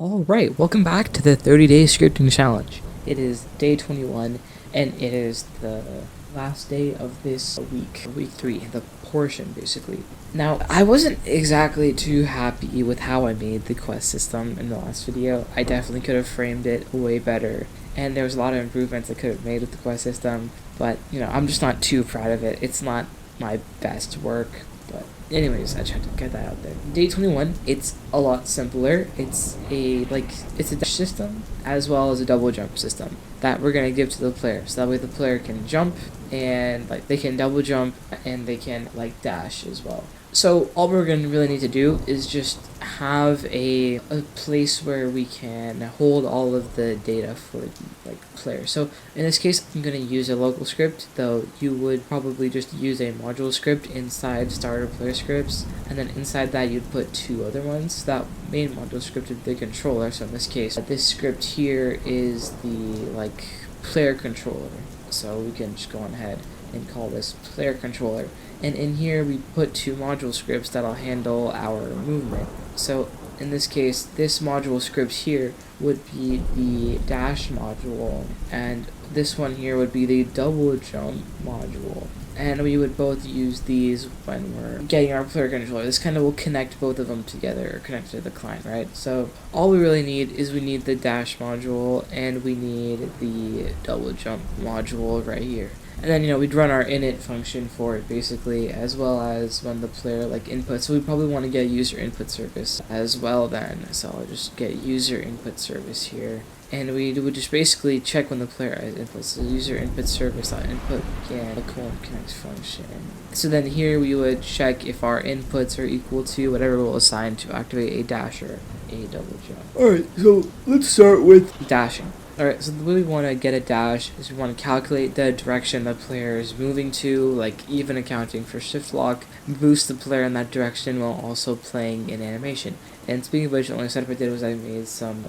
Alright, welcome back to the 30-day scripting challenge. It is day 21, and it is the last day of this week 3, the portion, basically. Now, I wasn't exactly too happy with how I made the quest system in the last video. I definitely could have framed it way better, and there was a lot of improvements I could have made with the quest system, but, I'm just not too proud of it. It's not my best work, but anyways, I tried to get that out there. Day 21, it's a lot simpler. It's a dash system as well as a double jump system that we're gonna give to the player. So that way the player can jump and they can double jump and they can dash as well. So all we're gonna really need to do is just have a place where we can hold all of the data for the player. So in this case, I'm gonna use a local script, though you would probably just use a module script inside starter player scripts, and then inside that you'd put two other ones. That main module script would be the controller. So in this case, this script here is the player controller. So we can just go on ahead and call this player controller. And in here we put two module scripts that'll handle our movement. So in this case, this module script here would be the dash module, and this one here would be the double jump module. And we would both use these when we're getting our player controller. This kind of will connect both of them together, or connect to the client, right? So all we really need is we need the dash module and we need the double jump module right here. And then, we'd run our init function for it, basically, as well as when the player, input. So we probably want to get user input service as well then. So I'll just get user input service here. And we would just basically check when the player has input. So user input service input again, the connect function. So then here we would check if our inputs are equal to whatever we'll assign to activate a dash or a double jump. Alright, so let's start with dashing. Alright, so the way we want to get a dash is we want to calculate the direction the player is moving to, even accounting for shift lock, boost the player in that direction while also playing an animation. And speaking of which, the only setup I did was I made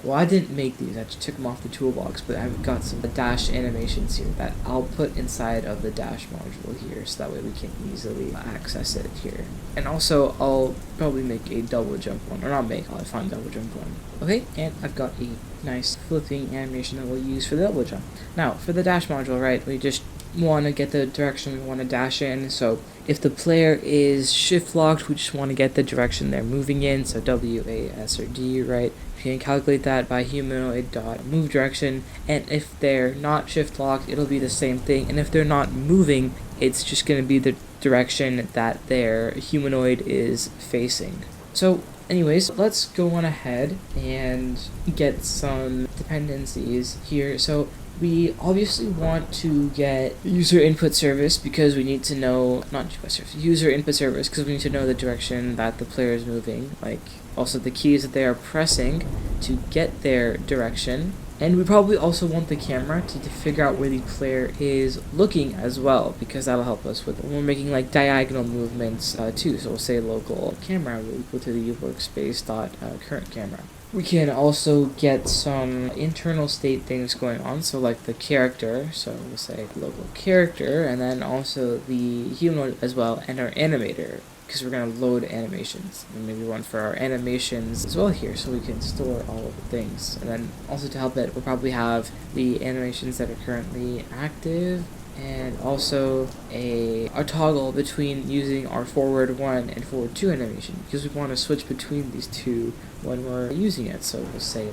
I didn't make these, I just took them off the toolbox, but I've got some dash animations here that I'll put inside of the dash module here, so that way we can easily access it here. And also, I'll probably make a double jump one, or not make, I'll find double jump one. Okay, and I've got a nice flipping animation that we'll use for the double jump. Now, for the dash module, right, we just want to get the direction we want to dash in. So if the player is shift locked, we just want to get the direction they're moving in, so W, A, S, or D, right? You can calculate that by humanoid.move direction, and if they're not shift locked, it'll be the same thing, and if they're not moving, it's just going to be the direction that their humanoid is facing. So anyways, let's go on ahead and get some dependencies here. So we obviously want to get user input service because we need to know, user input service because we need to know the direction that the player is moving, also the keys that they are pressing to get their direction. And we probably also want the camera to figure out where the player is looking as well, because that'll help us with when we're making diagonal movements too. So we'll say local camera will equal to the workspace dot current camera. We can also get some internal state things going on, so the character, so we'll say local character, and then also the humanoid as well, and our animator, because we're going to load animations, and maybe one for our animations as well here, so we can store all of the things. And then also to help it, we'll probably have the animations that are currently active, and also a toggle between using our forward 1 and forward 2 animation, because we want to switch between these two when we're using it. So we'll say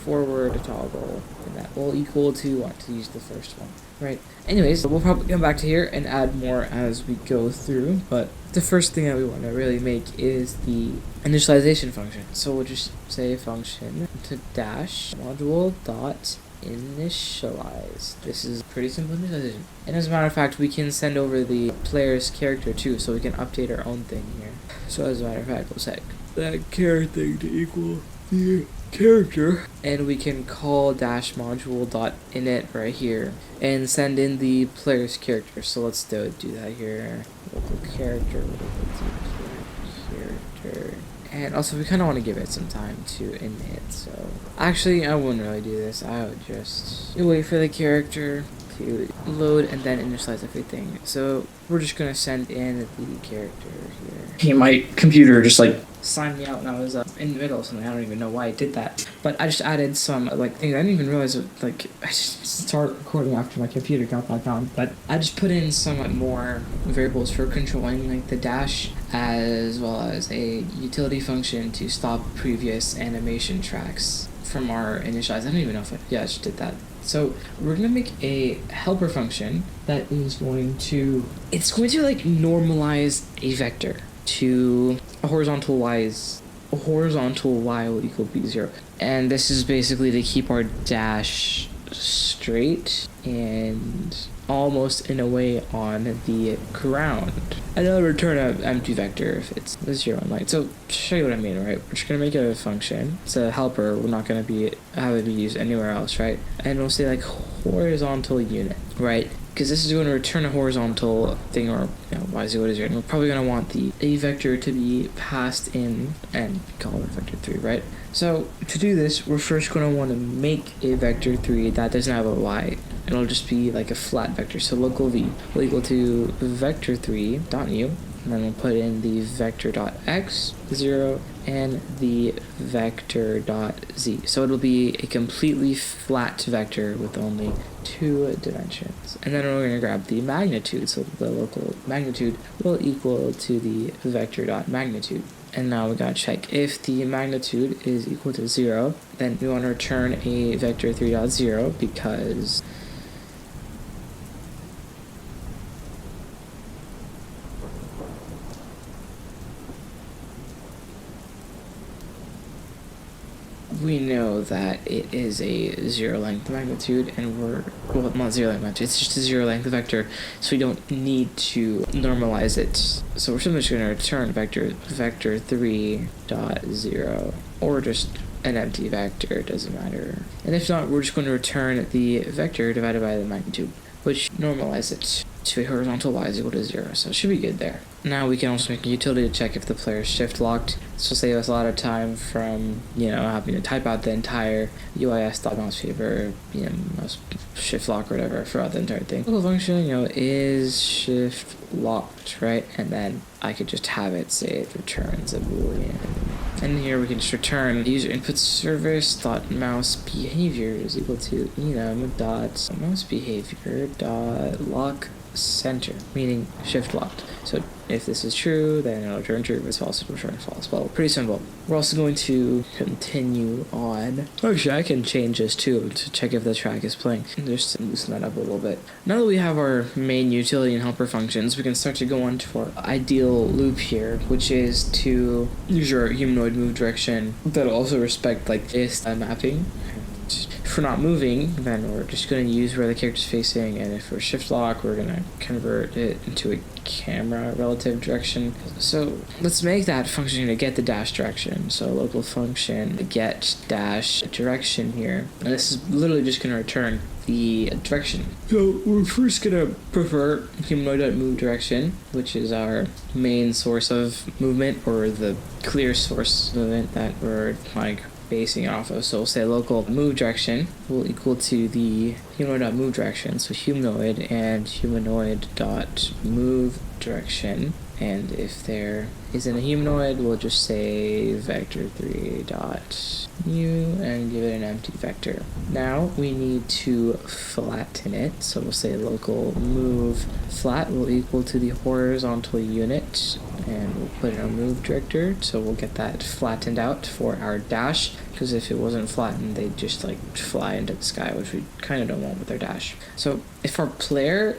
forward a toggle, and that will equal to want to use the first one, right? Anyways, we'll probably come back to here and add more as we go through, but the first thing that we want to really make is the initialization function. So we'll just say function to dash module dot initialize. This is pretty simple initialization. And as a matter of fact, we can send over the player's character too, so we can update our own thing here. So as a matter of fact, we'll set that character thing to equal the character, and we can call dash module dot init right here and send in the player's character. So let's do that here. Local character, and also we kind of want to give it some time to init. So actually, I wouldn't really do this. I would just wait for the character to load and then initialize everything. So we're just gonna send in the character here. Hey, my computer just like Signed me out and I was in the middle of something. I don't even know why I did that. But I just added some like things. I didn't even realize like I just started recording after my computer got back on. But I just put in some more variables for controlling like the dash, as well as a utility function to stop previous animation tracks from our initialize. I don't even know if I just did that. So we're gonna make a helper function that is going to like normalize a vector to a horizontal y will equal b0, and this is basically to keep our dash straight and almost in a way on the ground, and it'll return an empty vector if it's 0 and light. So to show you what I mean, right, we're just gonna make a function. It's a helper. We're not gonna have it be used anywhere else, right? And we'll say like horizontal unit, right? Because this is going to return a horizontal thing, or y is equal to 0. And we're probably going to want the a vector to be passed in and call it vector 3, right? So to do this, we're first going to want to make a vector 3 that doesn't have a y. It'll just be like a flat vector. So local v will equal to vector 3 dot new, and then we'll put in the vector dot x 0 and the vector dot z. So it'll be a completely flat vector with only 2 dimensions. And then we're going to grab the magnitude. So the local magnitude will equal to the vector dot magnitude. And now we gotta check if the magnitude is equal to 0, then we want to return a vector 3.0 because we know that it is a 0 length magnitude, and not 0 length magnitude, it's just a 0 length vector, so we don't need to normalize it. So we're simply just going to return vector 3.0, or just an empty vector, it doesn't matter. And if not, we're just going to return the vector divided by the magnitude, which normalize it to a horizontal y is equal to 0, so it should be good there. Now we can also make a utility to check if the player is shift locked. This will save us a lot of time from, having to type out the entire UIS.mousepaper, mouse shift lock or whatever throughout the entire thing. Local function, is shift locked, right? And then I could just have it say it returns a boolean. And here we can just return user input service dot mouse behavior is equal to enum dot mouse behavior dot lock center, meaning shift locked. So if this is true, then it'll return true. If it's false, it'll return false. Well, pretty simple. We're also going to continue on. Actually, I can change this too to check if the track is playing. Just to loosen that up a little bit. Now that we have our main utility and helper functions, we can start to go on to our ideal loop here, which is to use your humanoid move direction that also respect like this mapping. If we're not moving, then we're just going to use where the character's facing, and if we're shift lock, we're going to convert it into a camera relative direction. So let's make that function to get the dash direction. So local function get dash direction here, and this is literally just going to return the direction. So we're first going to prefer humanoid.move direction, which is our main source of movement, or the clear source of movement that we're basing off of. So we'll say local move direction will equal to the humanoid.move direction. So humanoid and humanoid.move direction. And if there isn't a humanoid, we'll just say vector 3.new and give it an empty vector. Now we need to flatten it. So we'll say local move flat will equal to the horizontal unit, and we'll put in our move director. So we'll get that flattened out for our dash, because if it wasn't flattened, they'd just fly into the sky, which we kind of don't want with our dash. So if we're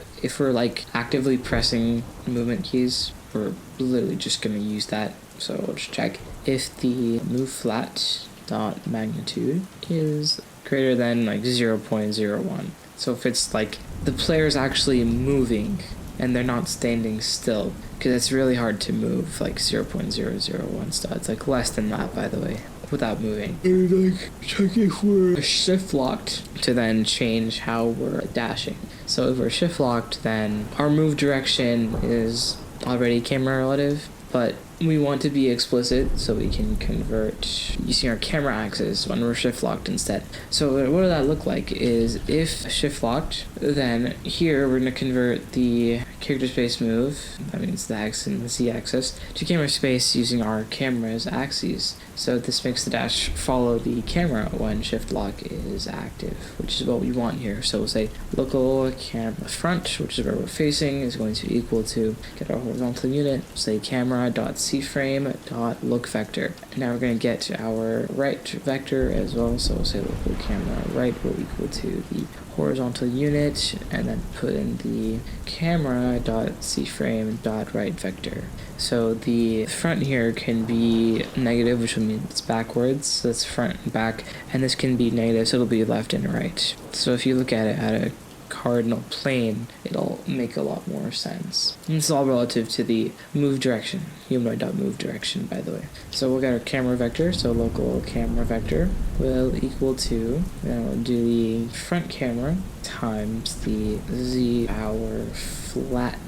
actively pressing movement keys, we're literally just going to use that. So we'll just check if the move flat dot magnitude is greater than 0.01. So if it's the player's actually moving and they're not standing still, because it's really hard to move 0.001 stuff. It's less than that, by the way, without moving. And check if we're shift locked to then change how we're dashing. So if we're shift locked, then our move direction is already camera relative, but we want to be explicit, so we can convert using our camera axis when we're shift locked instead. So what does that look like is if shift locked, then here we're going to convert the character space move, that means the X and the Z axis, to camera space using our camera's axes. So this makes the dash follow the camera when shift lock is active, which is what we want here. So we'll say local camera front, which is where we're facing, is going to equal to, get our horizontal unit, say camera.cframe.look vector. And now we're going to get our right vector as well, so we'll say local camera right will equal to the horizontal unit, and then put in the camera.cframe.right vector. So the front here can be negative, which will mean it's backwards, so that's front and back, and this can be negative, so it'll be left and right. So if you look at it at a cardinal plane, it'll make a lot more sense. And this is all relative to the move direction, humanoid.move direction, by the way. So we'll get our camera vector, so local camera vector will equal to, then we'll do the front camera times the z, our flat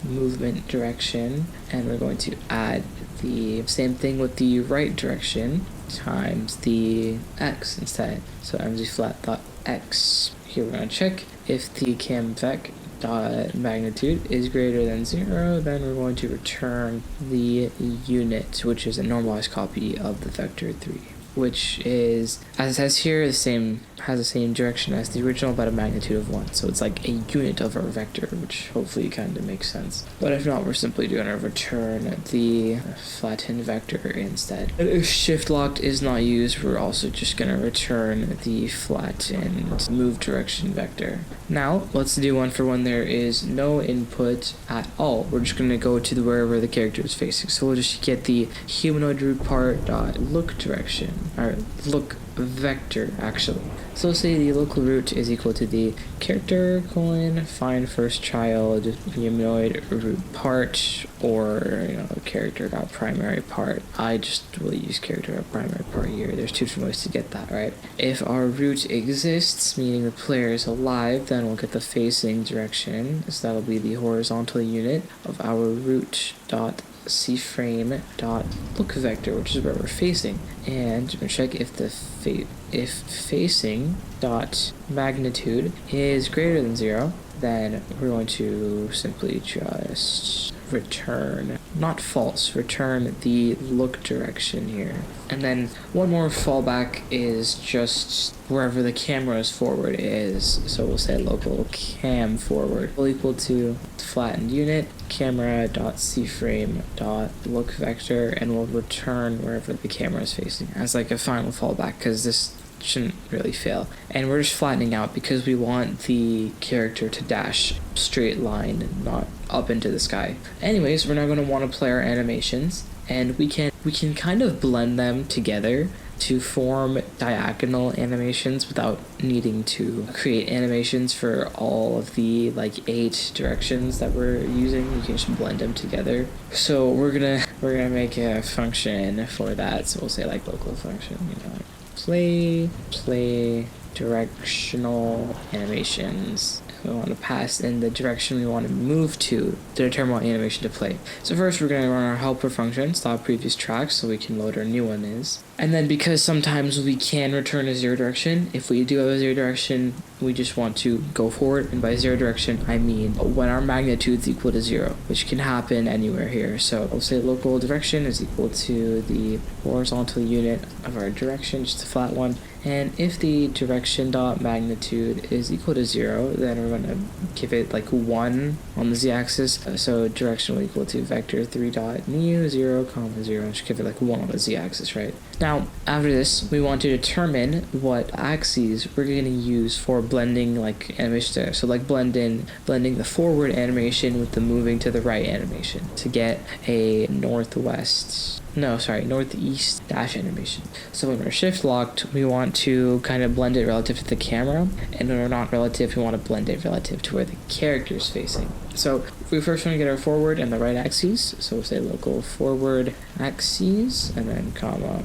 movement direction, and we're going to add the same thing with the right direction times the x instead. So mz flat dot x. Here we're going to check if the cam vec dot magnitude is greater than 0, then we're going to return the unit, which is a normalized copy of the vector 3, which is, as it says here, has the same direction as the original, but a magnitude of 1. So it's like a unit of our vector, which hopefully kind of makes sense. But if not, we're simply going to return the flattened vector instead. And if shift locked is not used, we're also just going to return the flattened move direction vector. Now, let's do one for when there is no input at all. We're just going to go to wherever the character is facing. So we'll just get the humanoid root part dot look direction, or look vector actually. So say the local root is equal to the character colon find first child humanoid root part, or character dot primary part. I just will use character dot primary part here. There's two different ways to get that, right? If our root exists, meaning the player is alive, then we'll get the facing direction, so that'll be the horizontal unit of our root dot cframe dot look vector, which is where we're facing, and we're check if the if facing dot magnitude is greater than 0, then we're going to simply just return, not false, return the look direction here. And then one more fallback is just wherever the camera's forward is. So we'll say local cam forward will equal to flattened unit camera.cframe.look vector, and we'll return wherever the camera is facing as like a final fallback, because this shouldn't really fail. And we're just flattening out because we want the character to dash straight line and not up into the sky. Anyways, we're now going to want to play our animations, and we can kind of blend them together to form diagonal animations without needing to create animations for all of the 8 directions that we're using. You can just blend them together. So we're gonna make a function for that. So we'll say local function, play directional animations. We want to pass in the direction we want to move to determine what animation to play. So first we're going to run our helper function, stop previous tracks, so we can load our new one is. And then because sometimes we can return a 0 direction, if we do have a 0 direction, we just want to go forward. And by 0 direction, I mean when our magnitude is equal to 0, which can happen anywhere here. So I'll say local direction is equal to the horizontal unit of our direction, just a flat one. And if the direction dot magnitude is equal to 0, then we're going to give it 1 on the z-axis. So direction will equal to vector 3 dot new 0, 0, and just give it 1 on the z-axis, right? Now, after this, we want to determine what axes we're going to use for blending animations there. So blending the forward animation with the moving to the right animation to get a northeast dash animation. So when we're shift locked, we want to kind of blend it relative to the camera, and when we're not relative, we want to blend it relative to where the character is facing. So we first want to get our forward and the right axes. So we'll say local forward axes, and then comma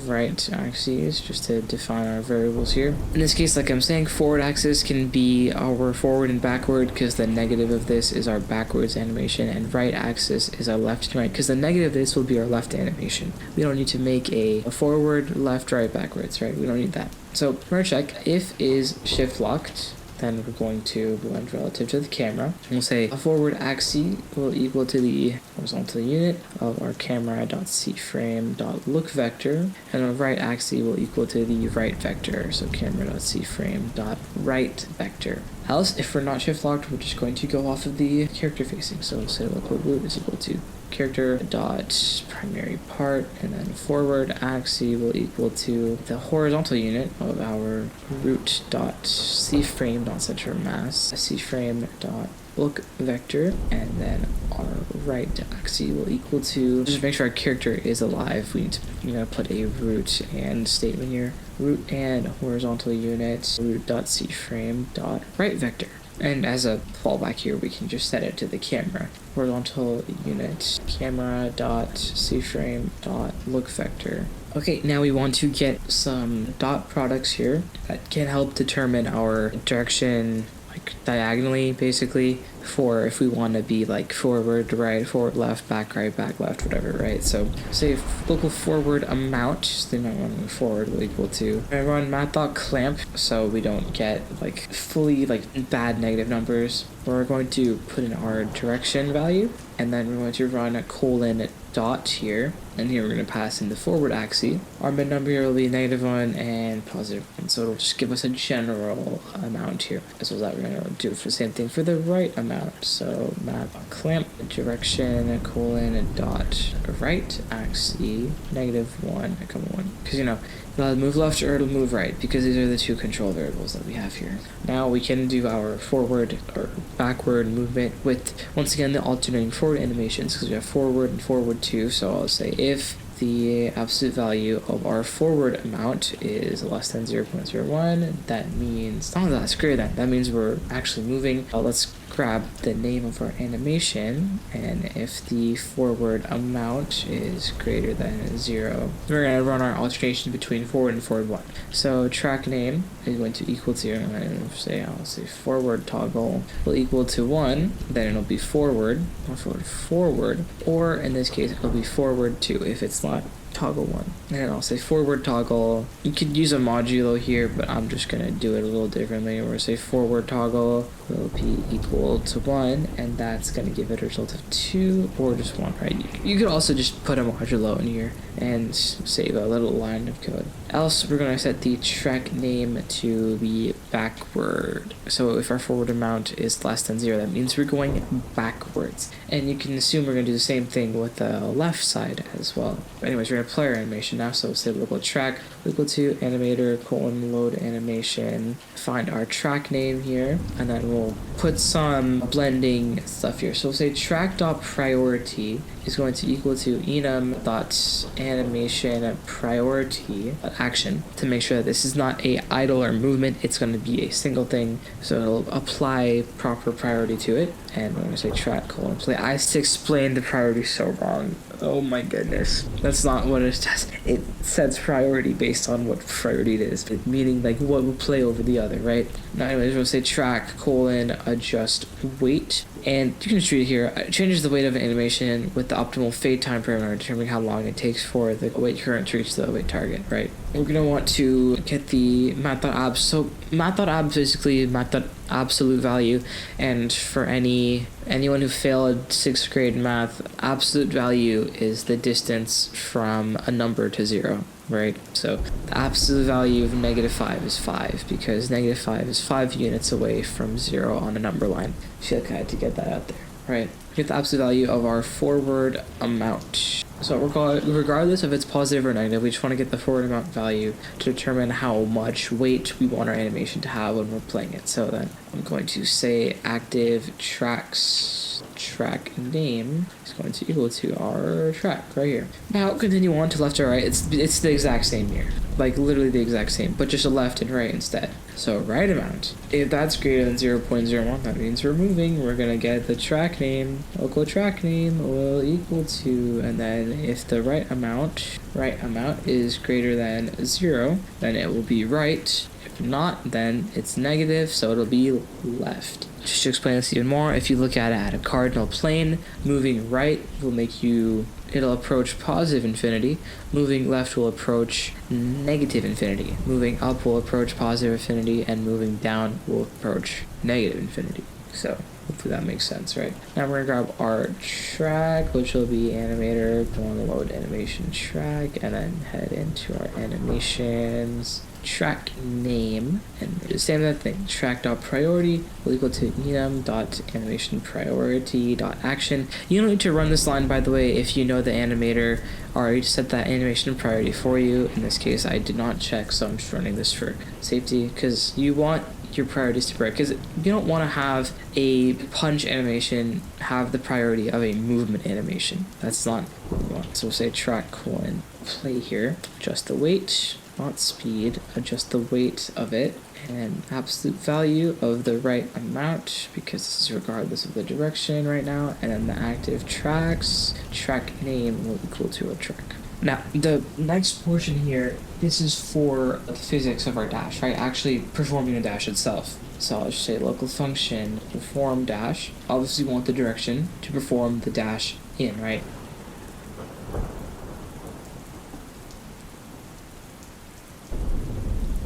right axes, just to define our variables here. In this case, like I'm saying, forward axis can be our forward and backward, because the negative of this is our backwards animation, and right axis is our left and right, because the negative of this will be our left animation. We don't need to make a forward, left, right, backwards, right? We don't need that. So we're gonna check if is shift locked, Then we're going to blend relative to the camera. We'll say a forward axis will equal to the horizontal unit of our camera.cframe.look vector, and a right axis will equal to the right vector, so camera.cframe.right vector. Else, if we're not shift locked, we're just going to go off of the character facing. So we'll say local root is equal to character dot primary part, and then forward axis will equal to the horizontal unit of our root dot cframe dot center mass cframe dot look vector, and then our right axis will equal to, just make sure our character is alive, we need to put a root and statement here, root and horizontal unit root dot cframe dot right vector. And as a fallback here, we can just set it to the camera. Horizontal unit camera dot cframe dot look vector. Okay, now we want to get some dot products here that can help determine our direction, like diagonally, basically, for if we want to be like forward, right, forward, left, back, left, whatever, right? So say local forward amount, then I'm running forward will equal to, I run mat.clamp so we don't get like fully like bad negative numbers. We're going to put in our direction value, and then we're going to run a colon dot here, and here we're going to pass in the forward axis. Our mid number here will be -1 and +1, so it'll just give us a general amount here. As well as that, we're going to do the same thing for the right amount. So mat.clamp direction colon dot right axis -1, because it'll either move left or it'll move right, because these are the two control variables that we have here. Now we can do our forward or backward movement with, once again, the alternating forward animations, because we have forward and forward too. So I'll say if the absolute value of our forward amount is less than 0.01, that means, that's greater than, that means we're actually moving. Let's grab the name of our animation, and if the forward amount is greater than 0, we're going to run our alternation between forward and forward 1. So track name is going to equal to, I'll say forward toggle will equal to 1, then it'll be forward, or in this case it'll be forward 2 if it's not toggle 1. And I'll say forward toggle, you could use a modulo here, but I'm just gonna do it a little differently. We're gonna say forward toggle will be equal to 1, and that's gonna give it a result of 2 or just 1, right? You could also just put a modulo in here and save a little line of code. Else, we're gonna set the track name to be backward. So if our forward amount is less than 0, that means we're going backwards. And you can assume we're gonna do the same thing with the left side as well. But anyways, we're gonna play our animation now. So we'll say local track equal to animator load animation, find our track name here, and then we'll put some blending stuff here. So we'll say track.priority is going to equal to enum.animation priority action, to make sure that this is not a idle or movement, it's going to be a single thing, so it'll apply proper priority to it. And we're going to say track play. I explained the priority so wrong. Oh my goodness. That's not what it does. It sets priority based on what priority it is, meaning like what will play over the other, right? Now anyways, we'll say track adjust weight. And you can just read it here. It changes the weight of an animation with the optimal fade time parameter, determining how long it takes for the weight current to reach the weight target, right? We're going to want to get the mat.abs. So mat.abs basically mat.absolute value, and for anyone who failed 6th grade math, absolute value is the distance from a number to 0. Right, so the absolute value of -5 is 5, because -5 is 5 units away from 0 on a number line. I feel like I had to get that out there, right? Get the absolute value of our forward amount. So regardless if it's positive or negative, we just want to get the forward amount value to determine how much weight we want our animation to have when we're playing it. So then I'm going to say active track name is going to equal to our track right here. Now continue on to left or right. It's the exact same here, like literally the exact same, but just a left and right instead. So right amount, if that's greater than 0.01, that means we're moving. We're gonna get the track name, local track name will equal to, and then if the right amount is greater than 0, then it will be right. If not, then it's negative, so it'll be left. Just to explain this even more, if you look at it at a cardinal plane, moving right will make you it'll approach positive infinity. Moving left will approach negative infinity. Moving up will approach positive infinity, and moving down will approach negative infinity. So hopefully that makes sense, right? Now we're gonna grab our track, which will be animator, go on the load animation track, and then head into our animations. Track name, and just same that thing. Track.priority will equal to enum.animation_priority.action. You don't need to run this line, by the way, if you know the animator already set that animation priority for you. In this case, I did not check, so I'm just running this for safety, because you want your priorities to break, because you don't want to have a punch animation have the priority of a movement animation. That's not what we want. So we'll say track : play here, adjust the weight, not speed, adjust the weight of it, and absolute value of the right amount, because this is regardless of the direction right now, and then the active tracks, track name will equal to a track. Now, the next portion here, this is for the physics of our dash, right? Actually performing the dash itself. So I'll just say local function perform dash. Obviously we want the direction to perform the dash in, right?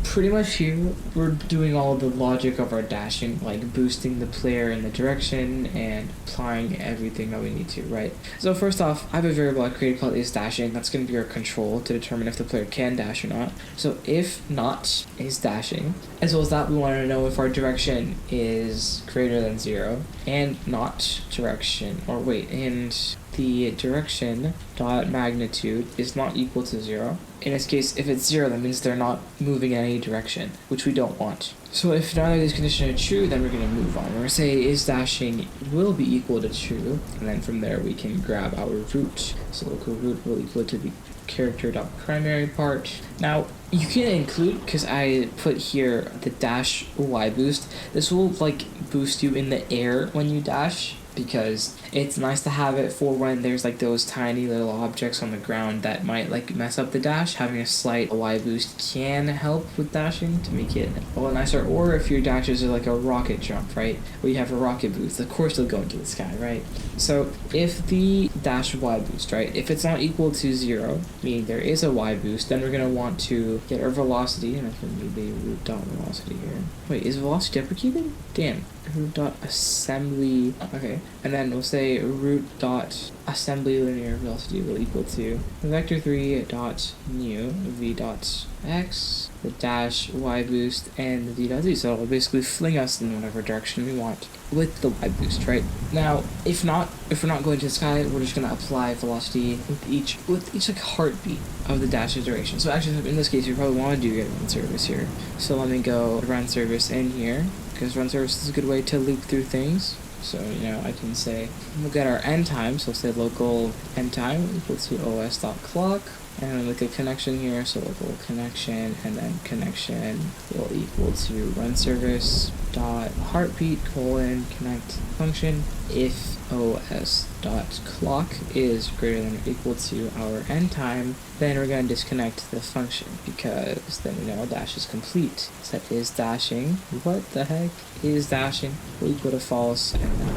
Pretty much here, we're doing all the logic of our dashing, like boosting the player in the direction and applying everything that we need to, right? So first off, I have a variable I created called isDashing. That's going to be our control to determine if the player can dash or not. So if not isDashing, as well as that, we want to know if our direction is greater than 0 and not direction, or wait, and the direction dot magnitude is not equal to 0. In this case, if it's 0, that means they're not moving in any direction, which we don't want. So if neither of these conditions are true, then we're going to move on. We're going to say isDashing will be equal to true, and then from there we can grab our root. So local root will equal to the character.primary part. Now, you can include, because I put here the dash Y boost, this will like boost you in the air when you dash, because it's nice to have it for when there's like those tiny little objects on the ground that might like mess up the dash. Having a slight Y boost can help with dashing to make it a little nicer. Or if your dashes are like a rocket jump, right, where you have a rocket boost, of course they'll go into the sky, right? So if the dash Y boost, right, if it's not equal to 0, meaning there is a Y boost, then we're going to want to get our velocity, and it's going to be root dot velocity here. Wait, is velocity deprecated? Damn. Root dot assembly. Okay, and then we'll say root dot assembly linear velocity will equal to vector3 dot new v dot x, the dash y boost, and the d dot z. So it'll basically fling us in whatever direction we want with the y boost, right? Now, if we're not going to the sky, we're just gonna apply velocity with each like heartbeat of the dash's duration. So actually, in this case, you probably want to do get run service here. So let me go run service in here, because run service is a good way to loop through things. So, I can say, we'll get our end time, so we'll say local end time equal to os.clock, and then look at connection here, so local connection, and then connection will equal to run service dot heartbeat colon connect function if os.clock is greater than or equal to our end time. Then we're going to disconnect the function, because then we know our dash is complete. So that is dashing. What the heck is dashing? Will equal to false, and then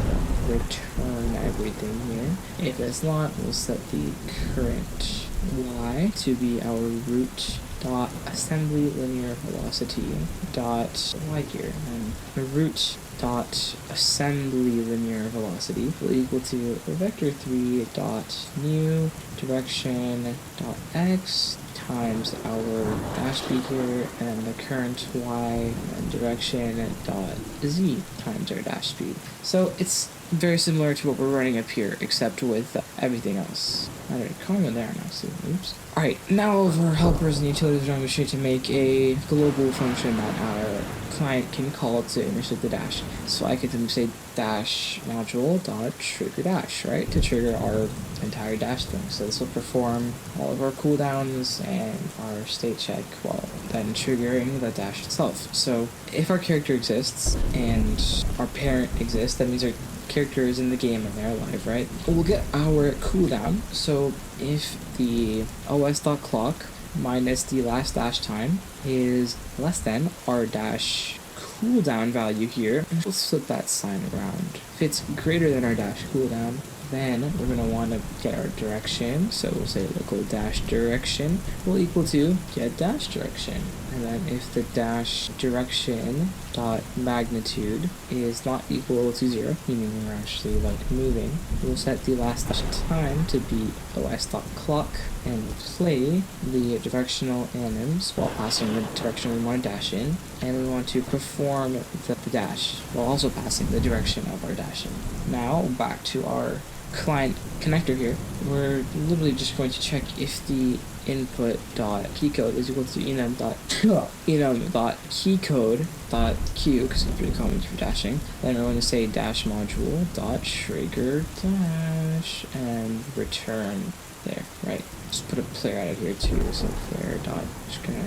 we'll return everything here. If it's not, we'll set the current y to be our root dot assembly linear velocity dot y here, and the root dot assembly linear velocity will equal to vector3 dot new direction dot x times our dash speed here, and the current y and direction dot z times our dash speed. So it's very similar to what we're running up here, except with everything else. I did a comment there, actually. Oops. Alright, now all of our helpers and utilities are going to make a global function that our client can call to initiate the dash. So I can say dash module dot trigger dash, right, to trigger our entire dash thing. So this will perform all of our cooldowns and our state check while then triggering the dash itself. So if our character exists and our parent exists, that means our character is in the game and they're alive, right? We'll get our cooldown. So if the os.clock minus the last dash time is less than our dash cooldown value here, we'll flip that sign around. If it's greater than our dash cooldown, Then we're going to want to get our direction. So we'll say local dash direction will equal to get dash direction. And then if the dash direction dot magnitude is not equal to 0, meaning we're actually like moving, we'll set the last dash time to be os.clock and play the directional anims while passing the direction we want to dash in, and we want to perform the dash while also passing the direction of our dashing. Now back to our client connector here. We're literally just going to check if the input dot keycode is equal to enum dot keycode dot q, because it's pretty common for dashing. Then we're going to say dash module dot trigger dash and return there, right? Just put a player out of here too, so player dot just gonna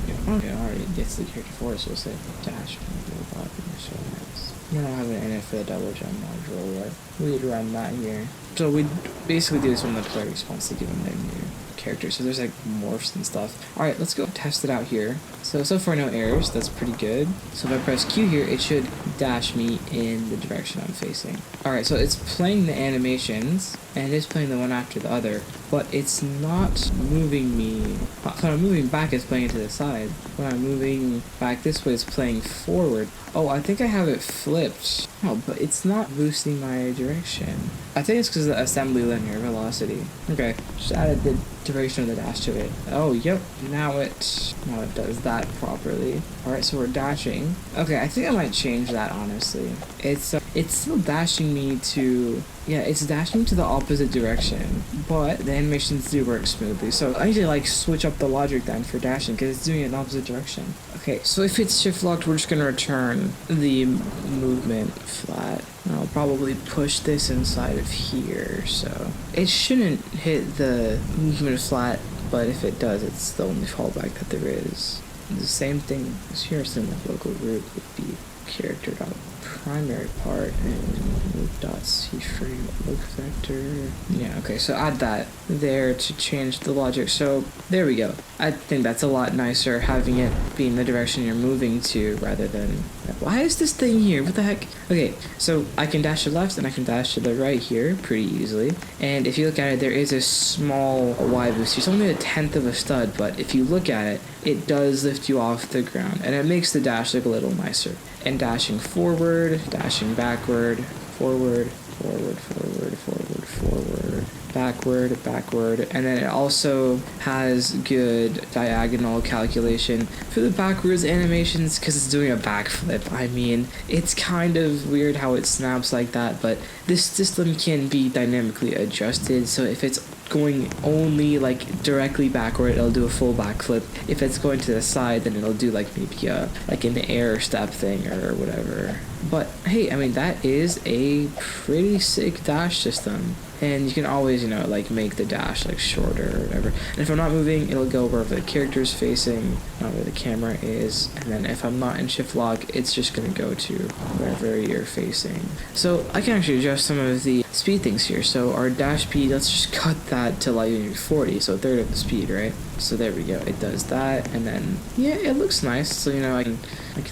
already gets the character for us, so we'll say dash module dot initialize. We don't have an init for the double jump module yet. We'd run that here. So we basically do this when the player responds to give them their new character. So there's like morphs and stuff. Alright, let's go test it out here. So far no errors, that's pretty good. So if I press Q here, it should dash me in the direction I'm facing. Alright, so it's playing the animations, and it's playing the one after the other, but it's not moving me. When I'm moving back, it's playing it to the side. When I'm moving back this way, it's playing forward. Oh, I think I have it flipped. Oh, but it's not boosting my direction. I think it's because of the assembly linear velocity. Okay, just added the duration of the dash to it. Oh, yep, now it does that properly. Alright, so we're dashing. Okay, I think I might change that, honestly. It's still dashing me to... Yeah, it's dashing to the opposite direction, but the animations do work smoothly. So I need to like switch up the logic then for dashing, because it's doing it in the opposite direction. Okay, so if it's shift locked, we're just going to return the movement flat. I'll probably push this inside of here, so it shouldn't hit the movement flat, but if it does, it's the only fallback that there is. The same thing as here, so the local root would be character dot primary part and move dot c-frame look vector. Yeah, okay, so add that there to change the logic. So there we go. I think that's a lot nicer, having it be in the direction you're moving to rather than... Why is this thing here? What the heck? Okay, so I can dash to the left and I can dash to the right here pretty easily. And if you look at it, there is a small Y boost. It's only 1/10 of a stud, but if you look at it, it does lift you off the ground, and it makes the dash look a little nicer. And dashing forward, dashing backward, forward, forward, forward, forward, forward, backward, backward, and then it also has good diagonal calculation for the backwards animations because it's doing a backflip. I mean, it's kind of weird how it snaps like that, but this system can be dynamically adjusted, so if it's going only like directly backward, it'll do a full backflip. If it's going to the side, then it'll do like maybe like an air step thing or whatever. But hey, I mean, that is a pretty sick dash system. And you can always, like make the dash like shorter or whatever. And if I'm not moving, it'll go wherever the character's facing, not where the camera is. And then if I'm not in shift lock, it's just gonna go to wherever you're facing. So I can actually adjust some of the speed things here. So our dash speed, let's just cut that to like 40, so a third of the speed, right? So there we go, it does that, and then yeah, it looks nice. So I can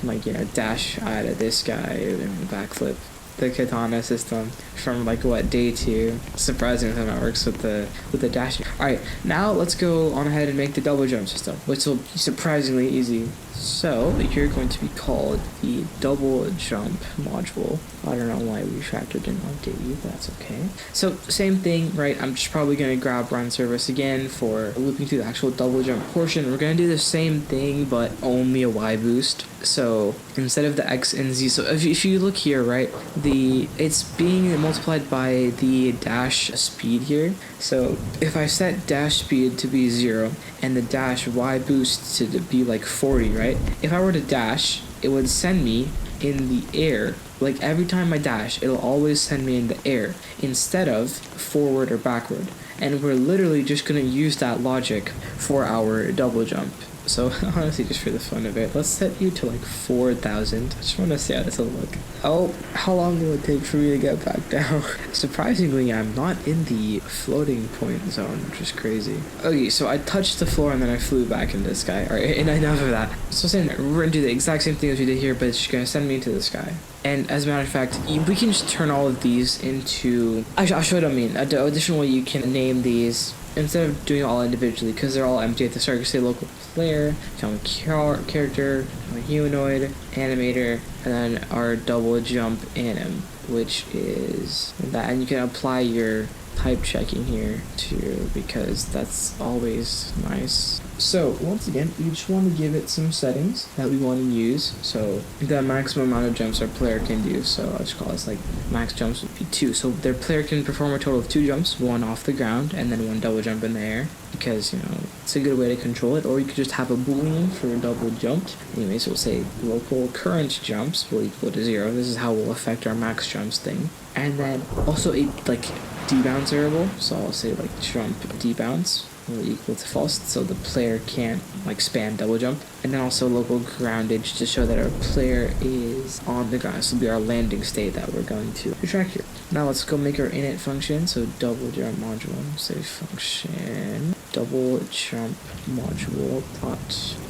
like dash out of this guy and backflip the katana system from like day 2. Surprising how that works with the dash. Alright, now let's go on ahead and make the double jump system, which will be surprisingly easy. So you're going to be called the double jump module. I don't know why Refactor didn't update you, but that's okay. So same thing, right? I'm just probably going to grab run service again for looping through the actual double jump portion. We're going to do the same thing, but only a Y boost. So instead of the X and Z, so if you look here, right, it's being multiplied by the dash speed here. So if I set dash speed to be 0 and the dash Y boost to be like 40, right? If I were to dash, it would send me in the air. Like every time I dash, it'll always send me in the air instead of forward or backward. And we're literally just going to use that logic for our double jump. So honestly, just for the fun of it, let's set you to like 4,000. I just want to see how this will look. Oh, how long will it take for me to get back down? Surprisingly, I'm not in the floating point zone, which is crazy. Okay, so I touched the floor and then I flew back into the sky. Alright, and enough of that. So saying we're gonna do the exact same thing as we did here, but it's just gonna send me into the sky. And as a matter of fact, we can just turn all of these into... I'll show you what I mean. Additionally, you can name these instead of doing it all individually, because they're all empty at the start. You can say local player, character, humanoid, animator, and then our double jump anim, which is that. And you can apply your type checking here too, because that's always nice. So once again, we just want to give it some settings that we want to use. So the maximum amount of jumps our player can do. So I'll just call this like max jumps would be 2. So their player can perform a total of 2 jumps, 1 off the ground and then 1 double jump in the air, because it's a good way to control it. Or you could just have a boolean for a double jump. Anyways, we'll say local current jumps will equal to 0. This is how we'll affect our max jumps thing. And then also a like debounce variable. So I'll say like jump debounce will equal to false, so the player can't like spam double jump. And then also local groundage to show that our player is on the ground. This will be our landing state that we're going to track here. Now let's go make our init function. So double jump module, say function double jump module dot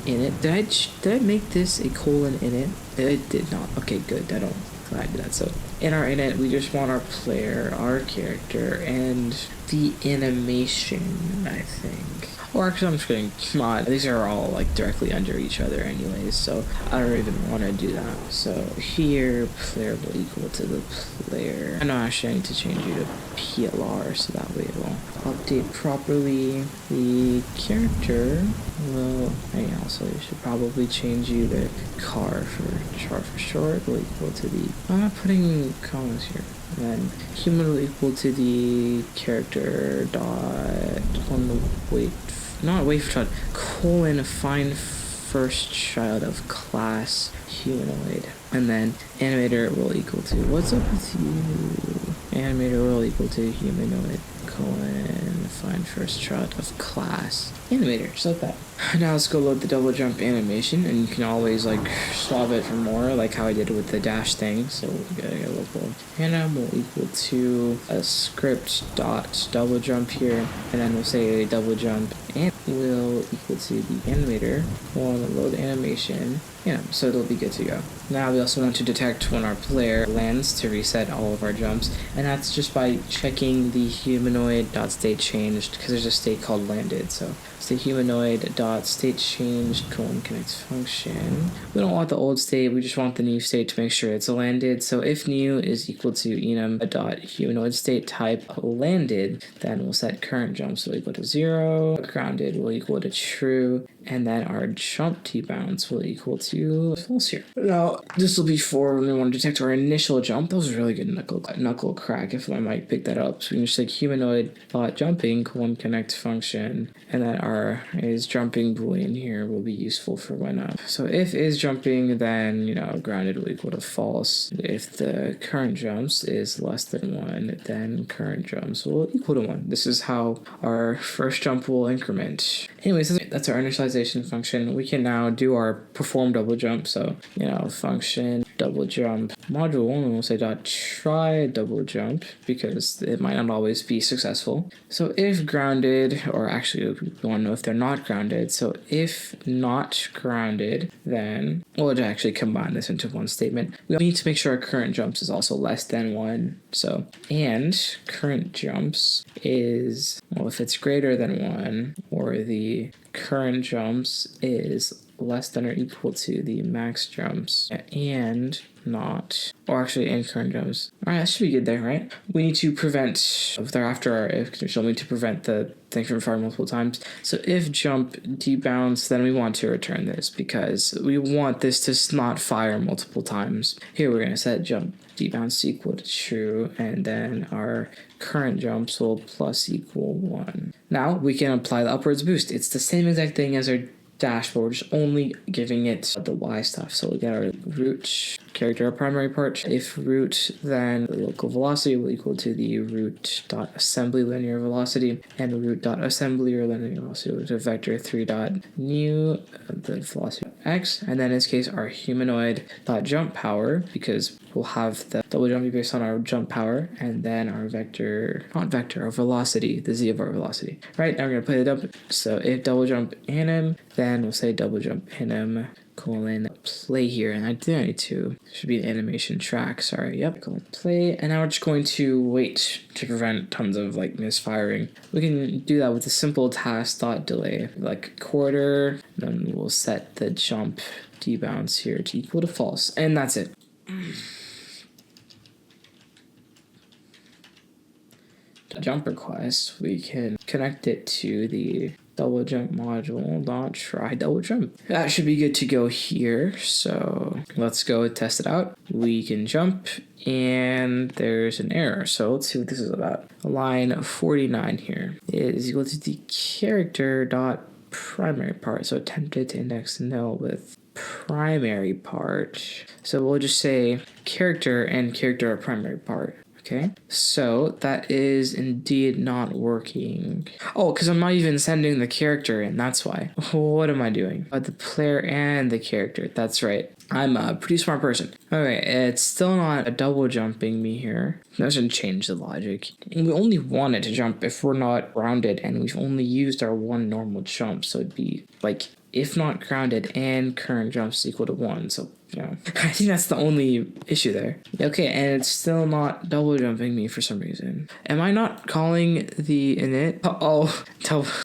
init. Did I make this a colon init? It did not. Okay, good. I don't. Glad I did that. So in our init, we just want our player, our character, and the animation, I think. Or actually, I'm just kidding. Mod. These are all like directly under each other anyways, so I don't even want to do that. So here, player will equal to the player. I know actually I need to change you to PLR, so that way it will update properly. The character will, and also you should probably change you to char for short, will equal to the, I'm not putting commas here. And then human will equal to the character dot colon find first child of class humanoid. And then animator will equal to, what's up with you? Animator will equal to humanoid colon find first child of class animator, just like that. Now let's go load the double jump animation, and you can always like swap it for more, like how I did with the dash thing. So we gotta get a local anim will equal to a script dot double jump here, and then we'll say a double jump and will equal to the animator on load animation. Yeah, so it'll be good to go. Now we also want to detect when our player lands to reset all of our jumps, and that's just by checking the humanoid dot state changed, because there's a state called landed. So it's the humanoid dot state changed colon connect function. We don't want the old state, we just want the new state to make sure it's landed. So if new is equal to enum dot humanoid state type landed, then we'll set current jumps will equal to 0, grounded will equal to true, and then our jump t-bounce will equal to false here. Now this will be for when we want to detect our initial jump. That was a really good knuckle crack, if I might pick that up. So we can just like humanoid dot jumping colon connect function, and then our is jumping boolean here will be useful for when up. So if is jumping, then grounded will equal to false. If the current jumps is less than 1, then current jumps will equal to 1. This is how our first jump will increment. Anyways, that's our initialization function. We can now do our perform double jump. So function double jump module 1, we'll say dot try double jump, because it might not always be successful. So if grounded, or actually we want to know if they're not grounded. So if not grounded, then we'll actually combine this into one statement. We need to make sure our current jumps is also less than 1. So and current jumps is, well, if it's greater than 1, or the current jumps is less than or equal to the max jumps, and not, or actually and current jumps. All right, that should be good there, right? We need to prevent, after our if condition, we need to prevent the thing from firing multiple times. So if jump debounce, then we want to return this, because we want this to not fire multiple times. Here we're going to set jump debounce equal to true, and then our current jumps will plus equal 1. Now we can apply the upwards boost. It's the same exact thing as our dash, but we're just only giving it the y stuff. So we'll get our root character, our primary part. If root, then the local velocity will equal to the root.assembly linear velocity, and root.assembly or linear velocity will to vector 3.new the velocity of x, and then in this case our humanoid.jump power, because we'll have the double jump be based on our jump power, and then our vector, not vector, our velocity, the z of our velocity. Right, now we're going to play the double. So if double jump anim, then we'll say double jump anim colon play here, and I did need to, should be the animation track, sorry, yep, colon play, and now we're just going to wait to prevent tons of like misfiring. We can do that with a simple task dot delay, like quarter, then we'll set the jump debounce here to equal to false, and that's it. Jump request, we can connect it to the double jump module dot try double jump. That should be good to go here. So let's go test it out. We can jump and there's an error. So let's see what this is about. Line 49 here is equal to the character dot primary part. So attempted to index nil with primary part. So we'll just say character and character are primary part. Okay, so that is indeed not working. Oh, because I'm not even sending the character in, that's why. What am I doing? The player and the character, that's right. I'm a pretty smart person. Okay, it's still not double jumping me here. That doesn't change the logic. And we only want it to jump if we're not grounded, and we've only used our one normal jump, so it'd be like, if not grounded and current jumps equal to 1, so yeah, I think that's the only issue there. Okay, and it's still not double jumping me for some reason. Am I not calling the init?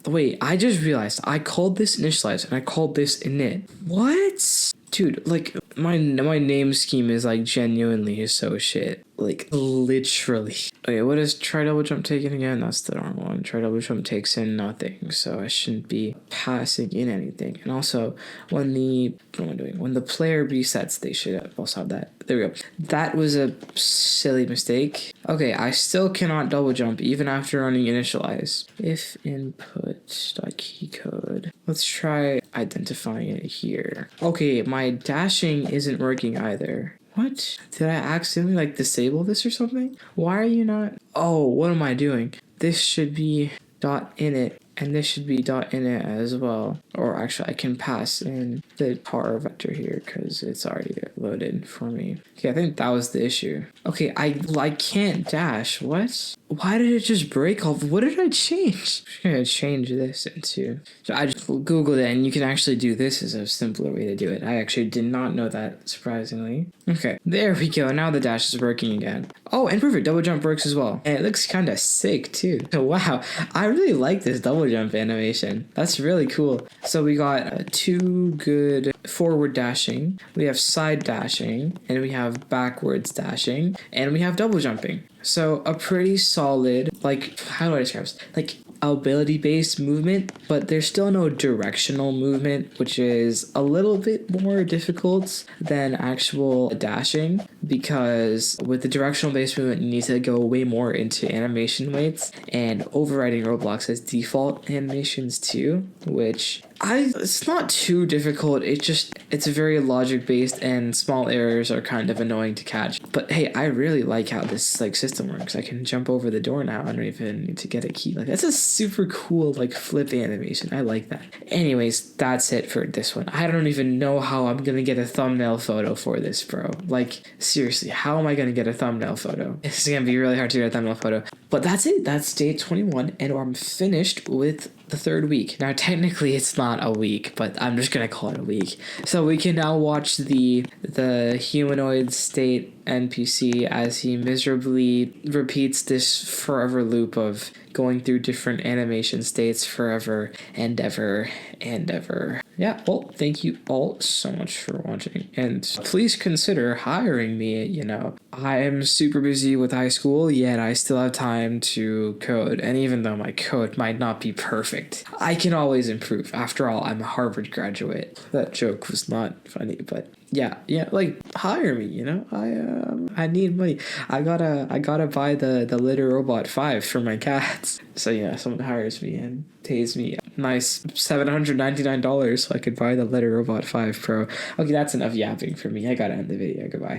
Wait, I just realized I called this initialize and I called this init. What? Dude, like my name scheme is like genuinely so shit. Like literally. Okay, what does try double jump take in again? That's the wrong one. Try double jump takes in nothing, so I shouldn't be passing in anything. And also, when the player resets, they should also have that. There we go. That was a silly mistake. Okay, I still cannot double jump even after running initialize. If input.keycode. Let's try identifying it here. Okay, my dashing isn't working either. What? Did I accidentally like disable this or something? Why are you not? Oh, what am I doing? This should be .init and this should be .init as well. Or actually I can pass in the power vector here because it's already loaded for me. Okay, I think that was the issue. Okay, I can't dash. What? Why did it just break off? What did I change? I'm just gonna change this into. So I just googled it, and you can actually do this as a simpler way to do it. I actually did not know that, surprisingly. Okay, there we go. Now the dash is working again. Oh, and perfect. Double jump works as well, and it looks kind of sick too. Wow, I really like this double jump animation. That's really cool. So we got 2 good forward dashing. We have side dashing, and we have backwards dashing, and we have double jumping. So a pretty solid, like, how do I describe this? Like, ability-based movement, but there's still no directional movement, which is a little bit more difficult than actual dashing, because with the directional-based movement, you need to go way more into animation weights and overriding Roblox as default animations too, which it's not too difficult. It's very logic based and small errors are kind of annoying to catch. But hey, I really like how this like system works. I can jump over the door now. I don't even need to get a key. Like that's a super cool like flip animation. I like that. Anyways, that's it for this one. I don't even know how I'm gonna get a thumbnail photo for this, bro. Like seriously, how am I gonna get a thumbnail photo? It's gonna be really hard to get a thumbnail photo. But that's it. That's day 21, and I'm finished with the 3rd week. Now technically it's not a week, but I'm just gonna call it a week. So we can now watch the humanoid state NPC as he miserably repeats this forever loop of going through different animation states forever and ever and ever. Yeah, well, thank you all so much for watching, and please consider hiring me. You know, I am super busy with high school, yet I still have time to code, and even though my code might not be perfect, I can always improve. After all, I'm a Harvard graduate. That joke was not funny, but yeah, like hire me, you know. I need money. I gotta buy the Litter Robot 5 for my cats. So yeah, someone hires me and pays me nice $799 so I could buy the Letter Robot 5 Pro. Okay, that's enough yapping for me. I gotta end the video. Goodbye.